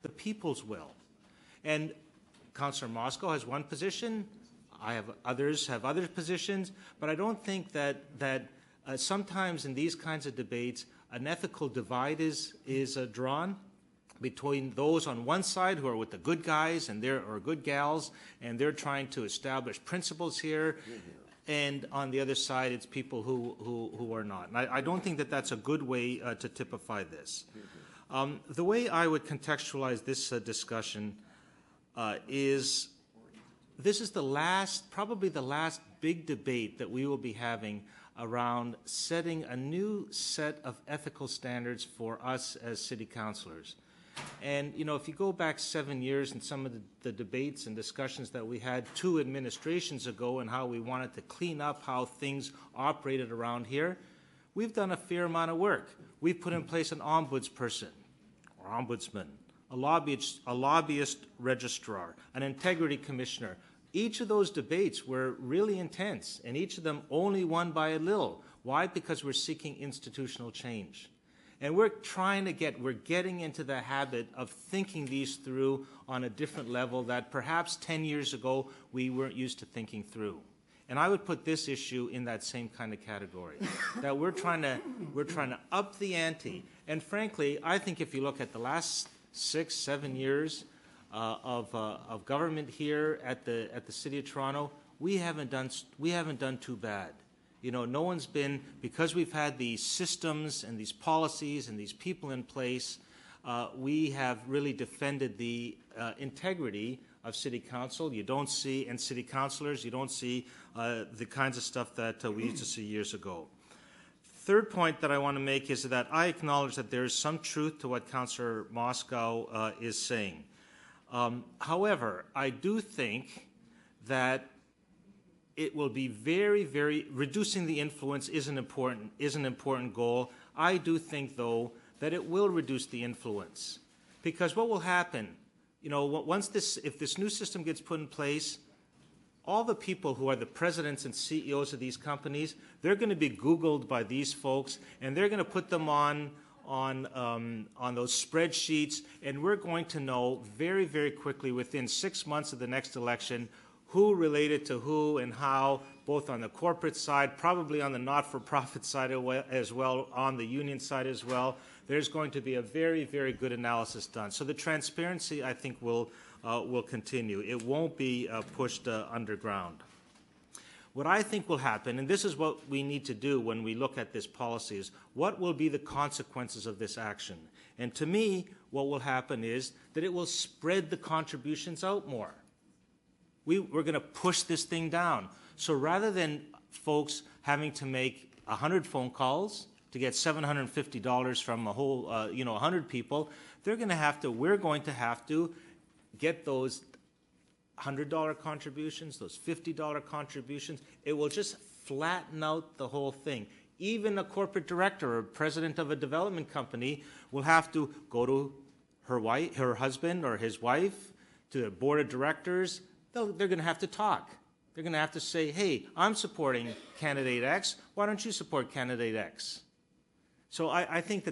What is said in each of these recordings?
the people's will. And Councillor Moscow has one position. Others have other positions. But I don't think that sometimes in these kinds of debates, an ethical divide is drawn between those on one side who are with the good guys and or good gals, and they're trying to establish principles here, and on the other side, it's people who are not. And I don't think that that's a good way to typify this. The way I would contextualize this discussion is this is probably the last big debate that we will be having around setting a new set of ethical standards for us as city councillors. And, you know, if you go back 7 years and some of the debates and discussions that we had 2 administrations ago and how we wanted to clean up how things operated around here, we've done a fair amount of work. We've put in place an ombudsperson or ombudsman, a lobbyist registrar, an integrity commissioner. Each of those debates were really intense, and each of them only won by a little. Why? Because we're seeking institutional change. And we're getting into the habit of thinking these through on a different level that perhaps 10 years ago we weren't used to thinking through. And I would put this issue in that same kind of category, that we're trying to up the ante. And frankly, I think if you look at the last 6, 7 years of government here at the City of Toronto, we haven't done too bad. You know, no one's been, because we've had these systems and these policies and these people in place, we have really defended the integrity of City Council. You don't see, and City Councillors, you don't see the kinds of stuff that we used to see years ago. Third point that I want to make is that I acknowledge that there is some truth to what Councillor Moscow is saying. However, I do think that it will be reducing the influence is an important goal. I do think, though, that it will reduce the influence, because what will happen, you know, if this new system gets put in place, all the people who are the presidents and CEOs of these companies, they're going to be Googled by these folks, and they're going to put them on those spreadsheets, and we're going to know very, very quickly within 6 months of the next election who related to who and how, both on the corporate side, probably on the not-for-profit side as well, on the union side as well. There's going to be a very, very good analysis done. So the transparency, I think, will continue. It won't be pushed underground. What I think will happen, and this is what we need to do when we look at this policy, is what will be the consequences of this action? And to me, what will happen is that it will spread the contributions out more. We're going to push this thing down. So rather than folks having to make 100 phone calls to get $750 from a whole, 100 people, we're going to have to get those $100 contributions, those $50 contributions. It will just flatten out the whole thing. Even a corporate director or president of a development company will have to go to her husband or his wife, to the board of directors. They're going to have to talk. They're going to have to say, hey, I'm supporting candidate X. Why don't you support candidate X? So I think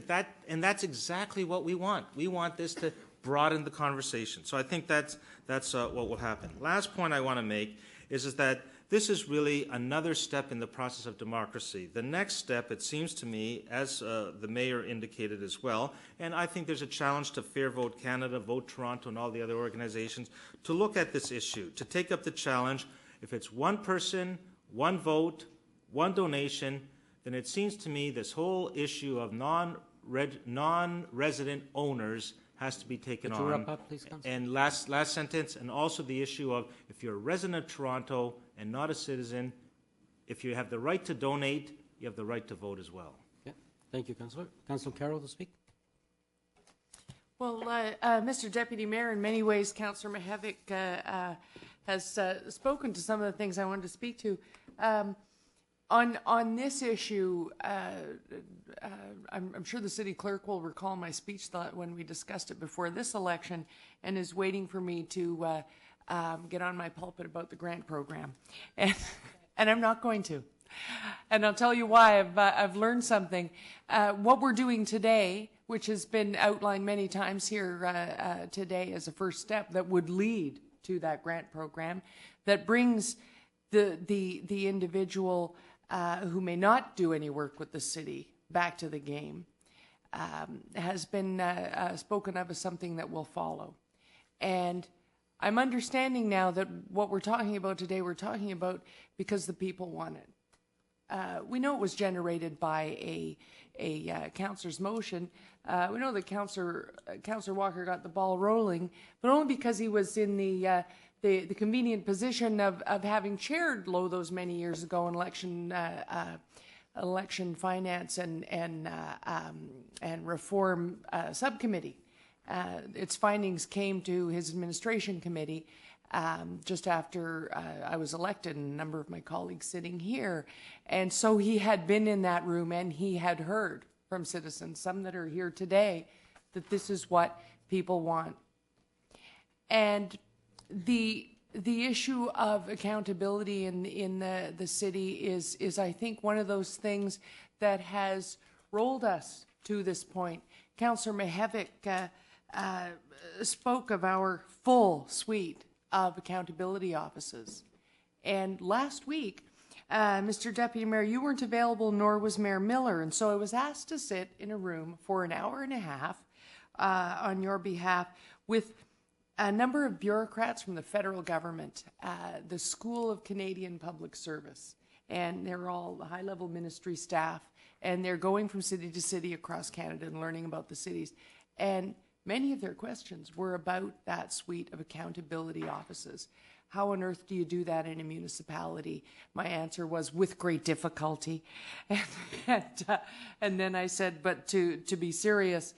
and that's exactly what we want. We want this to broaden the conversation. So I think that's what will happen. Last point I want to make is that this is really another step in the process of democracy. The next step, it seems to me, as the mayor indicated as well, and I think there's a challenge to Fair Vote Canada, Vote Toronto, and all the other organizations, to look at this issue, to take up the challenge. If it's one person, one vote, one donation, then it seems to me this whole issue of non-resident owners has to be taken on. Could you wrap up, please, Councillor? And last sentence, and also the issue of if you're a resident of Toronto and not a citizen, if you have the right to donate, you have the right to vote as well. Yeah. Thank you, Councillor. Councillor Carroll to speak. Well, Mr. Deputy Mayor, in many ways, Councillor Mihevc has spoken to some of the things I wanted to speak to. On this issue, I'm sure the city clerk will recall my speech when we discussed it before this election, and is waiting for me to get on my pulpit about the grant program, and I'm not going to. And I'll tell you why. I've learned something. What we're doing today which has been outlined many times here today as a first step that would lead to that grant program that brings the individual who may not do any work with the city back to the game, has been spoken of as something that will follow. And I'm understanding now that what we're talking about today, we're talking about because the people want it. We know it was generated by a councillor's motion. We know that Councillor Walker got the ball rolling, but only because he was in the convenient position of having chaired Low those many years ago in election finance and reform subcommittee. Its findings came to his administration committee just after I was elected, and a number of my colleagues sitting here. And so he had been in that room and he had heard from citizens, some that are here today, that this is what people want. And the issue of accountability in the city is I think one of those things that has rolled us to this point. Councillor Mihevik spoke of our full suite of accountability offices. And last week, Mr. Deputy Mayor, you weren't available, nor was Mayor Miller, and so I was asked to sit in a room for an hour and a half on your behalf with a number of bureaucrats from the federal government, the School of Canadian Public Service, and they're all high-level ministry staff, and they're going from city to city across Canada and learning about the cities. And many of their questions were about that suite of accountability offices. How on earth do you do that in a municipality? My answer was, with great difficulty. And then I said, but to be serious,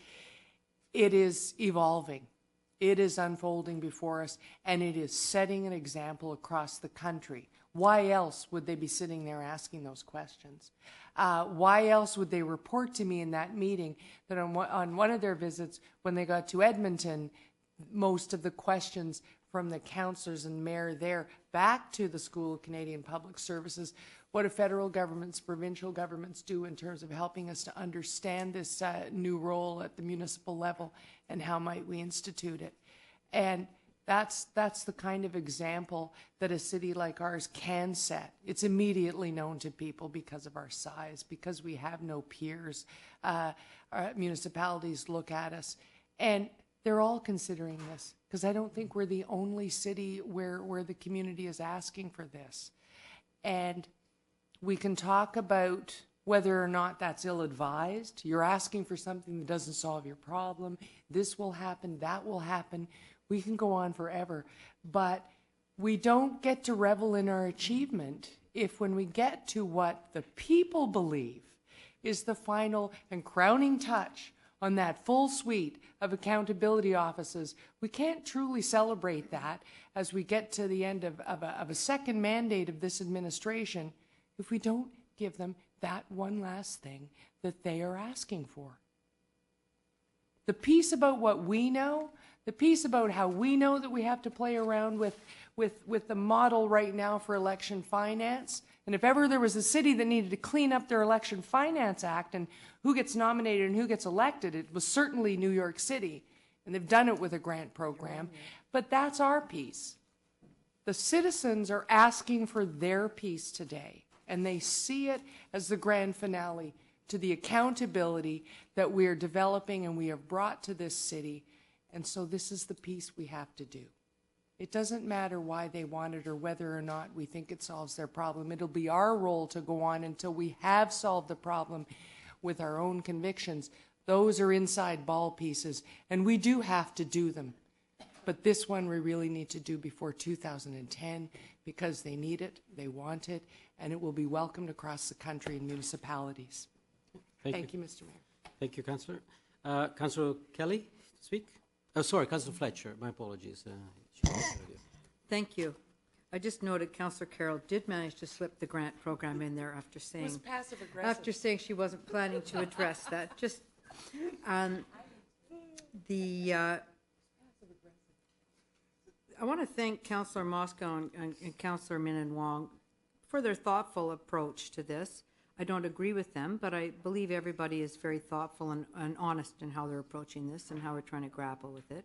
it is evolving. It is unfolding before us, and it is setting an example across the country. Why else would they be sitting there asking those questions? Why else would they report to me in that meeting that on one of their visits, when they got to Edmonton, most of the questions from the councillors and mayor there back to the School of Canadian Public Services, what do federal governments, provincial governments do in terms of helping us to understand this new role at the municipal level, and how might we institute it? And that's the kind of example that a city like ours can set. It's immediately known to people because of our size, because we have no peers. Our municipalities look at us, and they're all considering this, because I don't think we're the only city where the community is asking for this. And we can talk about whether or not that's ill-advised. You're asking for something that doesn't solve your problem. This will happen, that will happen. We can go on forever. But we don't get to revel in our achievement if, when we get to what the people believe is the final and crowning touch on that full suite of accountability offices, we can't truly celebrate that as we get to the end of a second mandate of this administration if we don't give them that one last thing that they are asking for. The piece about what we know, the piece about how we know that we have to play around with the model right now for election finance. And if ever there was a city that needed to clean up their Election Finance Act and who gets nominated and who gets elected, it was certainly New York City. And they've done it with a grant program. But that's our piece. The citizens are asking for their piece today, and they see it as the grand finale to the accountability that we are developing and we have brought to this city. And so this is the piece we have to do. It doesn't matter why they want it or whether or not we think it solves their problem. It'll be our role to go on until we have solved the problem with our own convictions. Those are inside ball pieces, and we do have to do them. But this one we really need to do before 2010 because they need it, they want it, and it will be welcomed across the country in municipalities. Thank you, Mr. Mayor. Thank you, Councillor. Councillor Kelly, speak. Oh, sorry, Councillor Fletcher. My apologies. Thank you. I just noted Councillor Carroll did manage to slip the grant program in there after saying, It was passive aggressive. after saying she wasn't planning to address that. Just I want to thank Councillor Moscow and Councillor Min and Wong for their thoughtful approach to this. I don't agree with them, but I believe everybody is very thoughtful and honest in how they're approaching this and how we're trying to grapple with it.